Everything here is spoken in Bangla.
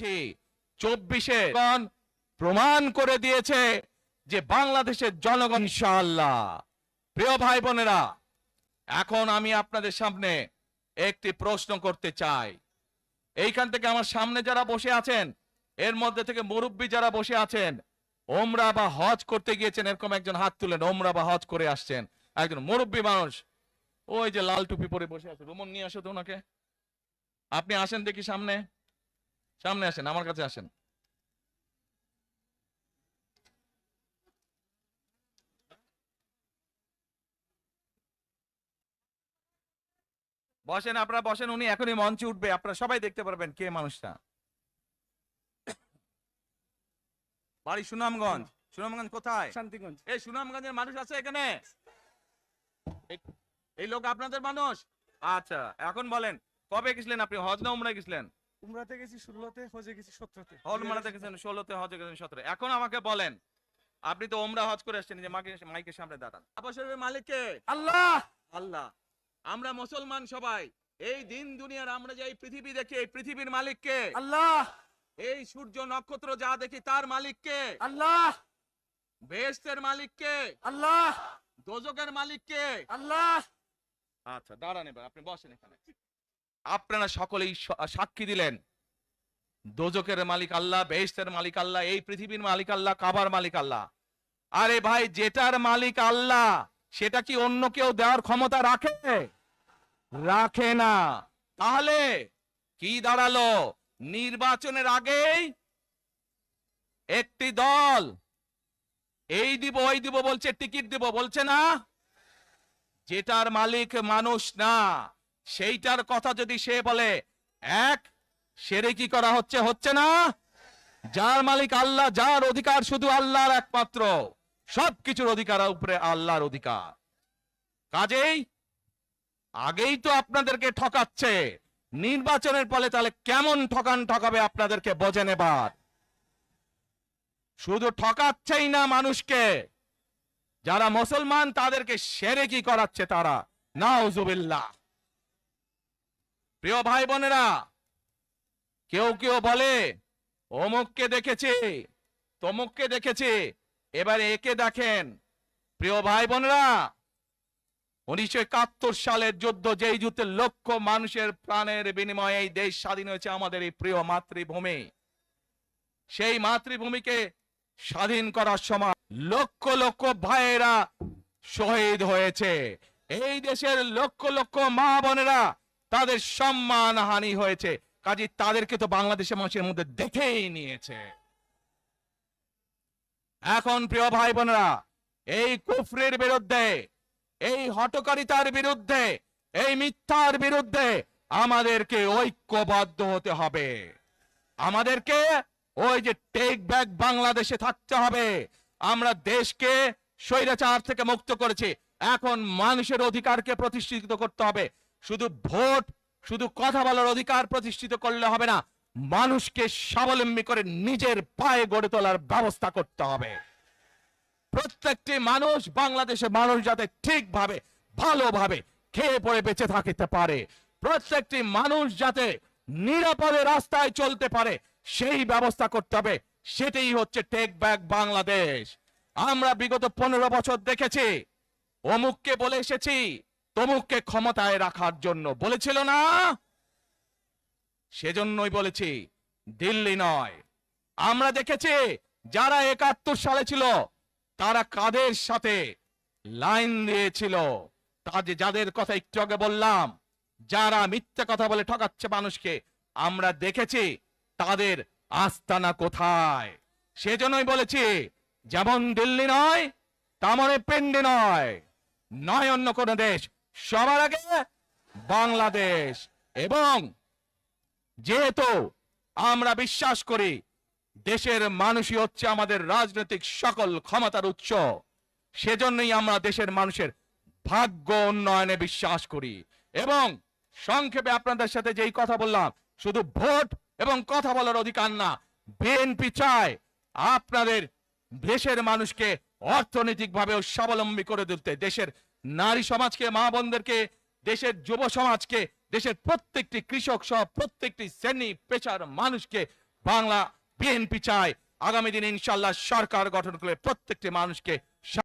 24-এ প্রমাণ করে দিয়েছে যে বাংলাদেশের জনগণ ইনশাআল্লাহ। প্রিয় ভাই বোনেরা, এখন আমি আপনাদের সামনে একটি প্রশ্ন করতে চাই। এইখান থেকে আমার সামনে যারা বসে আছেন, এর মধ্যে থেকে মুরব্বী যারা বসে আছেন, ওমরা বা হজ করতে গিয়েছেন, এরকম একজন হাত তুলেন। ওমরা বা হজ করে আসছেন, একজন মুরব্বী মানুষ, ওই যে লাল টুপি পরে বসে আছে, রুমন নিয়ে আসো তো ওনাকে। আপনি আসেন দেখি সামনে, সামনে আসেন, আমার কাছে আসেন। বসেন, আপনারা বসেন, উনি এখনই মঞ্চে উঠবে, আপনারা সবাই দেখতে পারবেন কে মানুষটা। বাড়ি সুনামগঞ্জ। সুনামগঞ্জ কোথায়? শান্তিগঞ্জ। এই সুনামগঞ্জের মানুষ আছে এখানে? এই লোক আপনাদের মানুষ? আচ্ছা, এখন বলেন, কবে গেছিলেন আপনি? হজ না উমরায় গেছিলেন? উমরাতে গেছি 16-তে, হজে গেছি 17-তে। উমরাতে গেছেন 16-তে, হজে গেছেন 17-এ। এখন আমাকে বলেন, আপনি তো উমরা হজ করে আসছেন, যে মাইকের সামনে দাঁড়ান। আবাসের মালিক কে? আল্লাহ। আল্লাহ। আমরা মুসলমান সবাই, এই দিন দুনিয়ার আমরা যে এই পৃথিবী দেখি, এই পৃথিবীর মালিক কে? আল্লাহ। এই সূর্য নক্ষত্র যা দেখি তার মালিক কে? আল্লাহ। বেহেশতের মালিক কে? আল্লাহ। দোজখের মালিক কে? আল্লাহ। আচ্ছা, দাঁড়ান, এবার আপনি বসেন এখানে। আপনারা সকলেই সাক্ষী দিলেন, দোজখের মালিক আল্লাহ, বেহেশতের মালিক আল্লাহ, এই পৃথিবীর মালিক আল্লাহ, কাবার মালিক আল্লাহ। আরে ভাই, যেটার মালিক আল্লাহ সেটা কি অন্য কেউ দেওয়ার ক্ষমতা রাখে? রাখে না। তাহলে কি দাঁড়ালো? নির্বাচনের আগেই একটি দল এই দিব ওই দিব বলছে, টিকিট দিব বলছে না? যেটার মালিক মানুষ না, সেইটার কথা যদি সে বলে, এক সেরে কি করা হচ্ছে? হচ্ছে না? যার মালিক আল্লাহ, যার অধিকার শুধু আল্লাহর একমাত্র, সবকিছুর অধিকার উপরে আল্লাহর অধিকার। কাজেই আগেই তো আপনাদেরকে ঠকাচ্ছে, নির্বাচনের ফলে তাহলে কেমন ঠকাবে আপনাদেরকে বোঝেন এবার। শুধু ঠকাচ্ছেই না মানুষকে, যারা মুসলমান তাদেরকে শিরকি করাচ্ছে তারা, নাউজুবিল্লাহ। প্রিয় ভাই বোনেরা, কেউ কেউ বলে অমুককে দেখেছি, তমুককে দেখেছি, এবার একে দেখেন। প্রিয় ভাই বোনেরা, 1971 সালের যুদ্ধ, যেই যুদ্ধে লক্ষ মানুষের প্রাণের বিনিময়ে এই দেশ স্বাধীন হয়েছে, আমাদের এই প্রিয় মাতৃভূমি, সেই মাতৃভূমিকে স্বাধীন করার সময় লক্ষ লক্ষ ভাইয়েরা শহীদ হয়েছে। এই দেশের লক্ষ লক্ষ মা বোনেরা, তাদের সম্মান হানি হয়েছে। কাজে তাদেরকে তো বাংলাদেশের মানুষের মধ্যে দেখেই নিয়েছে। এখন প্রিয় ভাই বোনেরা, এই কুফরের বিরুদ্ধে, এই হঠকারিতার বিরুদ্ধে, এই মিথ্যার বিরুদ্ধে আমাদেরকে ঐক্যবদ্ধ হতে হবে। আমাদেরকে ওই যে টেক ব্যাক বাংলাদেশে থাকতে হবে। আমরা দেশকে স্বৈরাচার থেকে মুক্ত করেছি, এখন মানুষের অধিকারকে প্রতিষ্ঠিত করতে হবে। শুধু ভোট, শুধু কথা বলার অধিকার প্রতিষ্ঠিত করলে হবে না, মানুষকে স্বাবলম্বী করে নিজের পায়ে গড়ে তোলার ব্যবস্থা করতে হবে। প্রত্যেকটি মানুষ, বাংলাদেশের মানুষ যাতে ঠিকভাবে ভালোভাবে খেয়ে পড়ে বেঁচে থাকতে পারে, প্রত্যেকটি মানুষ যাতে নিরাপদে রাস্তায় চলতে পারে, সেই ব্যবস্থা করতে হবে। সেটাই হচ্ছে টেক ব্যাক বাংলাদেশ। আমরা বিগত 15 বছর দেখেছি, অমুককে বলে এসেছি তমুককে ক্ষমতায় রাখার জন্য, বলেছিল না? সেজন্যই বলেছি, দিল্লি নয়। আমরা দেখেছি যারা 71 সালে ছিল, তারা কাদের সাথে লাইন দিয়েছিল, যাদের কথা একটু আগে বললাম, যারা মিথ্যা কথা বলে ঠকাচ্ছে মানুষকে, আমরা দেখেছি তাদের আস্তানা কোথায়। সেজন্যই বলেছি, যেমন দিল্লি নয় তেমন পেন্ডি নয়, নয় অন্য কোন দেশ, সবার আগে বাংলাদেশ। এবং যেহেতু আমরা বিশ্বাস করি দেশের মানুষই হচ্ছে আমাদের রাজনৈতিক সকল ক্ষমতার উৎস, সেজন্যই আমরা দেশের মানুষের ভাগ্য উন্নয়নে বিশ্বাস করি। এবং সংক্ষেপে আপনাদের সাথে যেই কথা বললাম, শুধু ভোট এবং কথা বলার অধিকার না, বিএনপি চায় আপনাদের দেশের মানুষকে অর্থনৈতিকভাবে স্বাবলম্বী করে তুলতে, দেশের নারী সমাজকে, মা বোনদেরকে, দেশের যুব সমাজকে, দেশের প্রত্যেকটি কৃষক সহ প্রত্যেকটি শ্রেণী পেশার মানুষকে বাংলা বিএনপি চায় আগামী দিনে ইনশাল্লাহ সরকার গঠন করে প্রত্যেকটি মানুষকে